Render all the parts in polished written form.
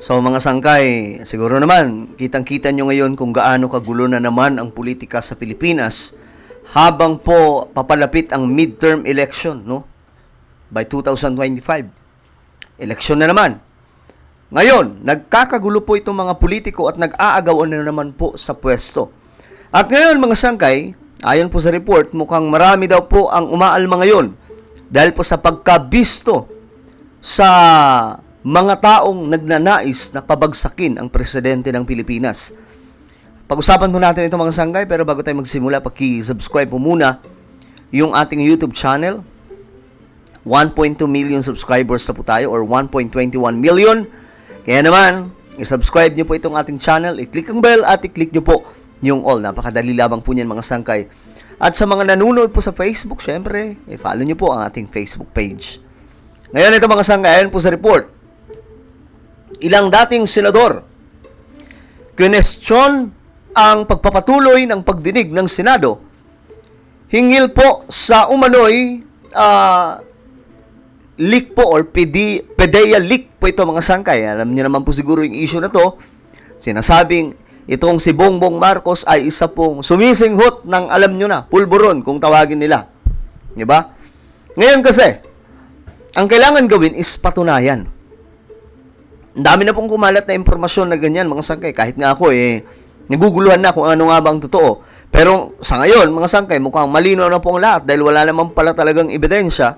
So mga sangkay, siguro naman, kitang-kita nyo ngayon kung gaano kagulo na naman ang politika sa Pilipinas habang po papalapit ang midterm election, no? By 2025. Election na naman. Ngayon, nagkakagulo po itong mga politiko at nag-aagawan na naman po sa pwesto. At ngayon mga sangkay, ayon po sa report, mukhang marami daw po ang umaalma ngayon dahil po sa pagkabisto sa mga taong nagnanais na pabagsakin ang presidente ng Pilipinas. Pag-usapan po natin ito mga sangkay, pero bago tayo magsimula, paki-subscribe po muna yung ating YouTube channel. 1.2 million subscribers na po tayo or 1.21 million. Kaya naman, i-subscribe nyo po itong ating channel, i-click ang bell at i-click nyo po yung all. Napakadali lamang po niyan mga sangkay. At sa mga nanonood po sa Facebook, syempre, i-follow nyo po ang ating Facebook page. Ngayon ito mga sangkay, ayon po sa report, ilang dating senador kinestyon ang pagpapatuloy ng pagdinig ng Senado hinggil po sa umano'y leak po or PDEA leak po ito mga sangkay. Alam niyo naman po siguro yung issue na to. Sinasabing itong si Bongbong Marcos ay isa pong sumisinghot ng alam nyo na, pulburon kung tawagin nila. Diba? Ngayon kasi, ang kailangan gawin is patunayan. Ang dami na pong kumalat na impormasyon na ganyan, mga sangkay. Kahit nga ako, naguguluhan na kung ano nga bang totoo. Pero sa ngayon, mga sangkay, mukhang malino na pong lahat dahil wala naman pala talagang ebidensya.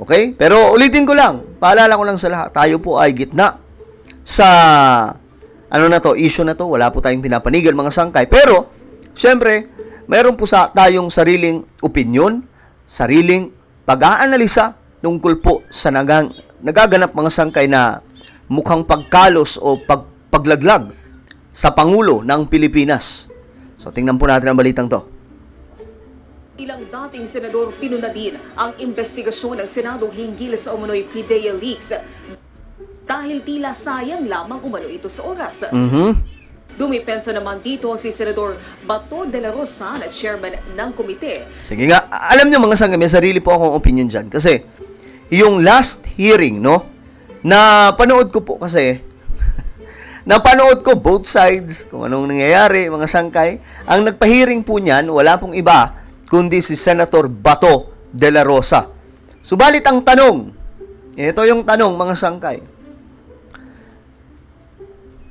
Okay? Pero ulitin ko lang, paalala ko lang sa lahat, tayo po ay gitna sa, issue na to. Wala po tayong pinapanigan, mga sangkay. Pero, syempre, mayroon po tayong sariling opinyon, sariling pag-aanalisa tungkol po sa nagaganap mga sangkay na mukhang pagkalos o paglaglag sa Pangulo ng Pilipinas. So, tingnan po natin ang balitang to. Ilang dating senador pinuna din ang investigasyon ng Senado hinggil sa umano'y PDEA leaks dahil tila sayang lamang umano ito sa oras. Dumipensa naman dito si Senador Bato de la Rosa na chairman ng komite. Sige nga, alam niyo mga sangkay, may sarili po akong opinion dyan. Kasi, yung last hearing, no, na panood ko po kasi, napanood ko both sides, kung anong nangyayari, mga sangkay. Ang nagpahiring po niyan, wala pong iba, kundi si Senator Bato de la Rosa. Subalit ang tanong, ito yung tanong, mga sangkay.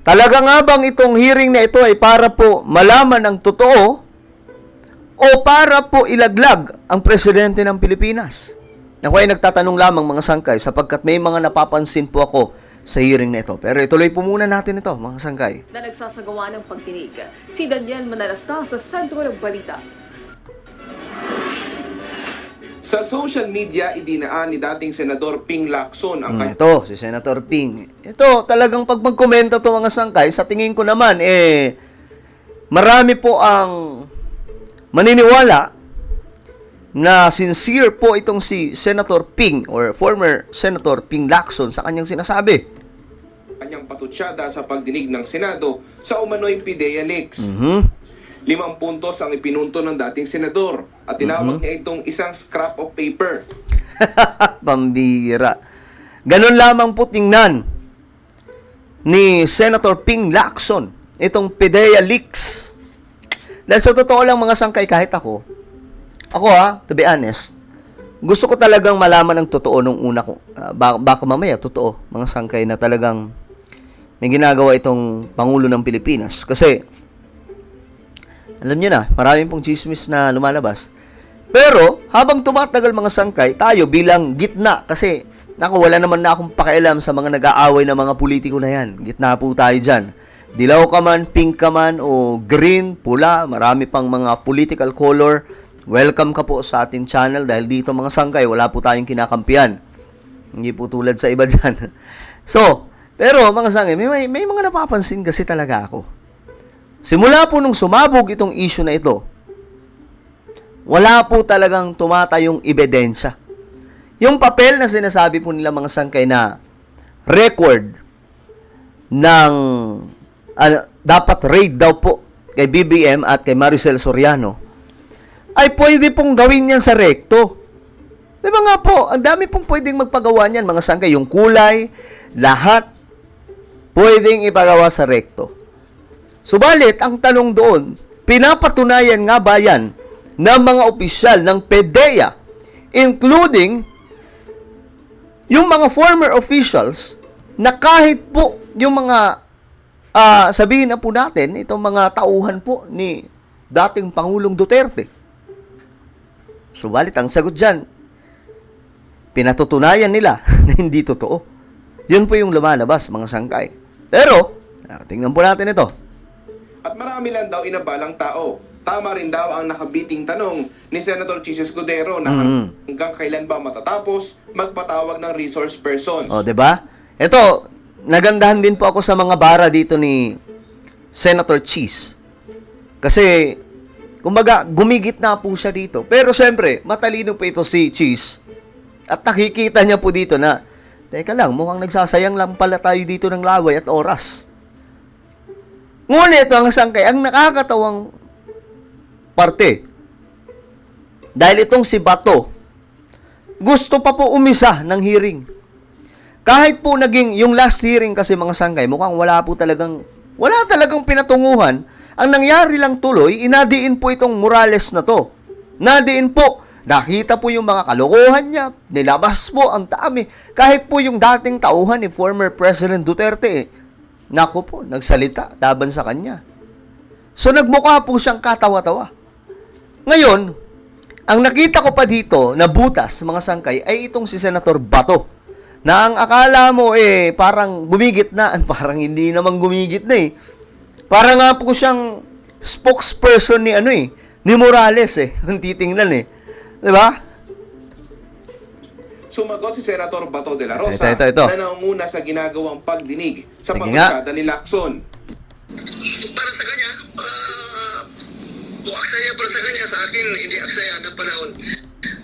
Talaga nga bang itong hearing na ito ay para po malaman ang totoo o para po ilaglag ang presidente ng Pilipinas? Ako ay nagtatanong lamang mga sangkay sapagkat may mga napapansin po ako sa hearing na ito. Pero ituloy po muna natin ito, mga sangkay. Na nagsasagawa ng pagdinig, si Daniel Manalasta sa sentro ng balita. Sa social media, idinaan ni dating Senador Ping Lacson ang Ito, si Senator Ping. Ito, talagang pag magkomento to mga sangkay, sa tingin ko naman, marami po ang maniniwala na sincere po itong si Senator Ping or former Senator Ping Lacson sa kanyang sinasabi. kanyang patutsada sa pagdinig ng Senado sa umano'y PDEA leaks. 5 puntos ang ipinunto ng dating senador at tinawag niya itong isang scrap of paper. Pambira. Ganun lamang po tingnan ni Senator Ping Lacson itong PDEA leaks. Dahil sa totoo lang mga sangkay, kahit ako to be honest, gusto ko talagang malaman ang totoo nung una ko. Baka mamaya, totoo, mga sangkay, na talagang may ginagawa itong Pangulo ng Pilipinas. Kasi, alam nyo na, maraming pong chismis na lumalabas. Pero, habang tumatagal mga sangkay, tayo bilang gitna, kasi, wala naman na akong pakialam sa mga nag-aaway na mga politiko na yan. Gitna po tayo dyan. Dilaw ka man, pink ka man, o green, pula, marami pang mga political color. Welcome ka po sa ating channel dahil dito mga sangkay, wala po tayong kinakampihan. Hindi po tulad sa iba dyan. So, pero mga sangkay, may mga napapansin kasi talaga ako. Simula po nung sumabog itong issue na ito, wala po talagang tumatayong ebidensya. Yung papel na sinasabi po nila mga sangkay na record ng dapat raid daw po kay BBM at kay Maricel Soriano, ay pwede pong gawin yan sa rekto. Diba nga po, ang dami pong pwedeng magpagawa niyan, mga sangkay. Yung kulay, lahat, pwedeng ipagawa sa rekto. Subalit, ang tanong doon, pinapatunayan nga ba yan ng mga opisyal ng PDEA, including yung mga former officials na kahit po yung mga, sabihin na po natin, itong mga tauhan po ni dating Pangulong Duterte. Subalit, ang sagot dyan, pinatutunayan nila na hindi totoo. Yun po yung lumalabas, mga sangkay. Pero, tingnan po natin ito. At marami lang daw inabalang tao. Tama rin daw ang nakabiting tanong ni Senator Chis Escudero na hanggang kailan ba matatapos magpatawag ng resource persons. O, 'di ba? Ito, nagandahan din po ako sa mga bara dito ni Senator Chis. Kasi, kumbaga, gumigit na po siya dito. Pero syempre, matalino po ito si Chis. At nakikita niya po dito na, teka lang, mukhang nagsasayang lang pala tayo dito ng laway at oras. Ngunit ang sangkay, ang nakakatawang parte, dahil itong si Bato, gusto pa po umisa ng hearing. Kahit po naging, yung last hearing kasi mga sangkay, mukhang wala talagang pinatunguhan. Ang nangyari lang tuloy, inadiin po itong Morales na to. Nadiin po, nakita po yung mga kalokohan niya, nilabas po ang dami. Kahit po yung dating tauhan ni former President Duterte, naku po, nagsalita laban sa kanya. So nagmukha po siyang katawa-tawa. Ngayon, ang nakita ko pa dito na butas, mga sangkay, ay itong si Senator Bato. Na ang akala mo parang gumigit na, parang hindi naman gumigit na eh. Parang nga po siyang spokesperson ni Morales kung titingnan 'Di ba? Sumagot si Senator Bato de la Rosa Ito. na naunguna sa ginagawang pagdinig sa Sige patutsada ni Lacson. Para sa kanya, aksaya para sa kanya, sa akin, hindi aksaya ng panahon.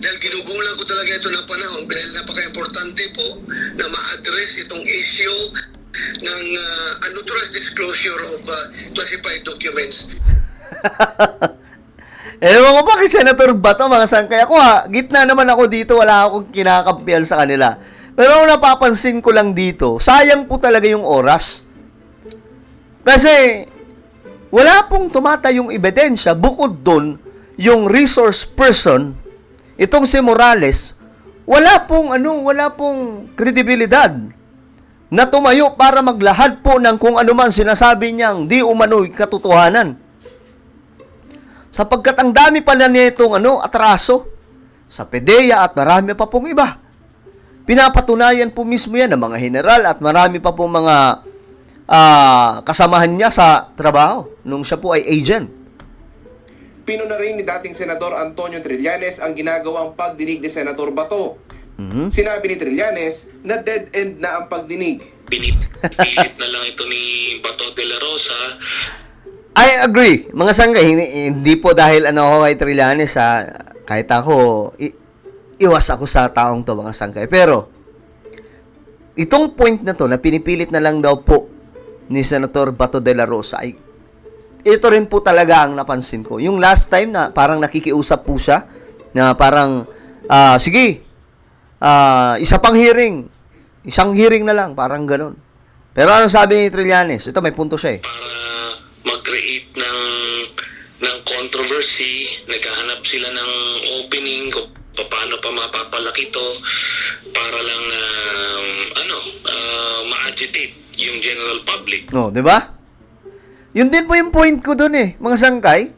Dahil ginugulang ko talaga ito ng panahon dahil napaka-importante po na ma-address itong issue ng unauthorized disclosure of classified documents. Ewan ko pa kay Senator Bato, mga sangkay. Ako gitna naman ako dito, wala akong kinakampihan sa kanila. Pero ang napapansin ko lang dito, sayang po talaga yung oras. Kasi, wala pong tumatayong ebidensya, bukod doon, yung resource person, itong si Morales, wala pong kredibilidad na tumayo para maglahad po ng kung ano man sinasabi niyang di umano'y katotohanan. Sapagkat ang dami pala nitong atraso sa PDEA at marami pa pong iba. Pinapatunayan po mismo yan ng mga general at marami pa pong mga kasamahan niya sa trabaho nung siya po ay agent. Pinuna rin ni dating Senador Antonio Trillanes ang ginagawang pagdinig ni Senator Bato. Sinabi ni Trillanes na dead end na ang pagdinig. Pinipilit na lang ito ni Bato de la Rosa. I agree. Mga sanggay, hindi po dahil ako kay Trillanes kahit ako, iwas ako sa taong to, mga sanggay. Pero, itong point na to, na pinipilit na lang daw po ni Senator Bato de la Rosa, ay ito rin po talaga ang napansin ko. Yung last time na parang nakikiusap po siya, na parang, sige, isang hearing na lang, parang ganun. Pero ano sabi ni Trillanes? Ito, may punto siya Para mag-create ng controversy, naghahanap sila ng opening kung paano pa mapapalaki ito para lang ma-agitate yung general public. No, 'di ba? Yun din po yung point ko doon mga sangkay,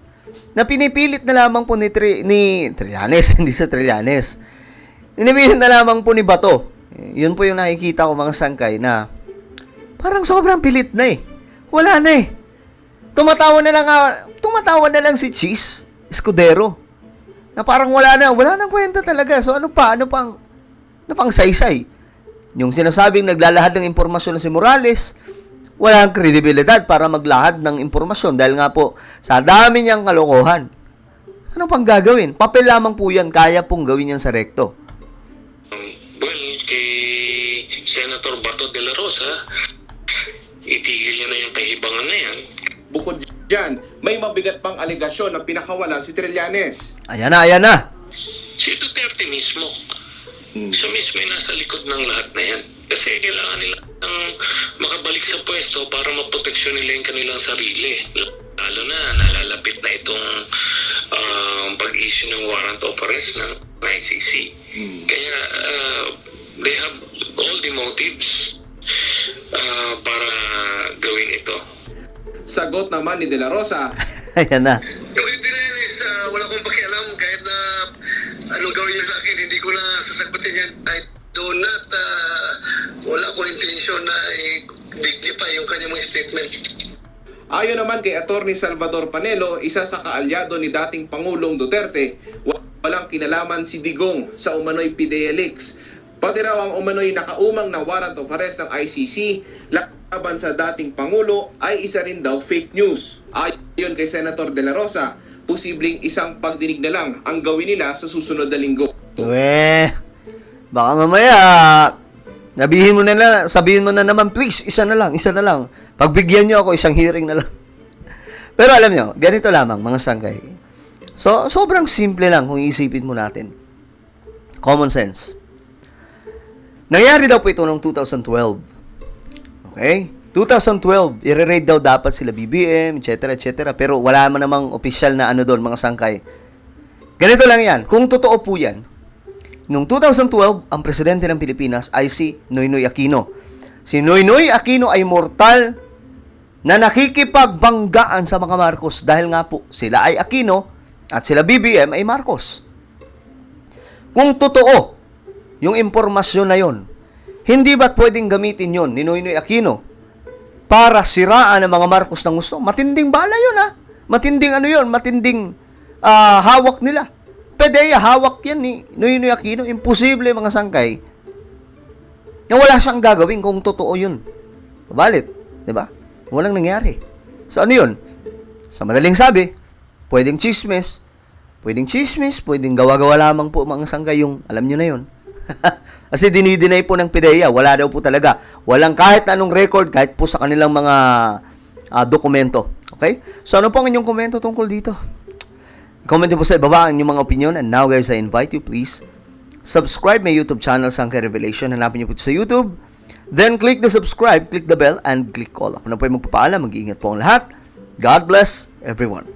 na pinipilit na lamang po ni Trillanes, hindi sa Trillanes. Pinipilit na lamang po ni Bato. Yun po yung nakikita ko, mga sangkay, na parang sobrang pilit na Wala na Tumatawa na lang si Chis Escudero. Na parang wala nang kwenta talaga. So ano pang saysay? Yung sinasabing naglalahad ng impormasyon na si Morales, walang kredibilidad para maglahad ng impormasyon dahil nga po sa dami niyang kalokohan. Ano pang gagawin? Papel lamang po yan, kaya pong gawin yan sa rekto. Well, kay Senator Bato de la Rosa, itigil niya na yung kahibangan na yan. Bukod dyan, may mabigat pang alegasyon na pinakawalan si Trillanes. Ayan na. Si Duterte mismo. Siya mismo ay nasa likod ng lahat na yan. Kasi kailangan nilang makabalik sa pwesto para maproteksyon nila yung kanilang sarili. Lalo na nalalapit na itong pag-issue ng warrant of arrest ng ICC. Kaya they have all the motives para gawin ito. Sagot naman ni De La Rosa, Ayan na. Yung ipinayan is wala akong pakialam kahit na anong gawin niyo sa akin, hindi ko na sasagutin yan. I do not, wala akong intention na i-dignify yung kanyang mga statement. ayon naman kay Attorney Salvador Panelo, isa sa kaalyado ni dating Pangulong Duterte, walang kinalaman si Digong sa umano'y PIDEA leaks. Pati raw ang umano'y nakaumang na warrant of arrest ng ICC laban sa dating Pangulo ay isa rin daw fake news. Ayon kay Senator De La Rosa, posibleng isang pagdinig na lang ang gawin nila sa susunod na linggo. Baka mamaya, sabihin mo na naman, please, isa na lang. Pagbigyan nyo ako, isang hearing na lang. Pero alam nyo, ganito lamang, mga sangkay. So, sobrang simple lang kung iisipin mo natin. Common sense. Nangyari daw po ito noong 2012. Okay? 2012, i-raid daw dapat sila BBM, etc. Pero wala man namang official na ano doon, mga sangkay. Ganito lang yan. Kung totoo po yan, noong 2012, ang presidente ng Pilipinas ay si Noynoy Aquino. Si Noynoy Aquino ay mortal na nakikipagbanggaan sa mga Marcos dahil nga po sila ay Aquino at sila BBM ay Marcos. Kung totoo yung impormasyon na yon, hindi ba't pwedeng gamitin yon ni Noynoy Aquino para siraan ng mga Marcos ng gusto? Matinding bala yun, ha? Matinding ano yun? Matinding hawak nila. PDEA, hawak yan ni Noynoy Aquino. Imposible, mga sangkay, na wala siyang gagawin kung totoo yun. Balit, di ba? Walang nangyari. So, ano yun? Sa madaling sabi, pwedeng chismis, pwedeng gawa-gawa lamang po, mga sangkay, yung, alam nyo na yun. Kasi dinidinay po ng PDEA, wala daw po talaga. Walang kahit anong record, kahit po sa kanilang mga dokumento. Okay? So, ano po ang inyong komento tungkol dito? Comment nyo po sa ibaba ang inyong mga opinion. And now, guys, I invite you, please, subscribe my YouTube channel, Sangkay Revelation. Hanapin nyo po sa YouTube. Then, click the subscribe, click the bell, and click all. Ako na po yung magpapaalam. Mag-iingat po ang lahat. God bless everyone.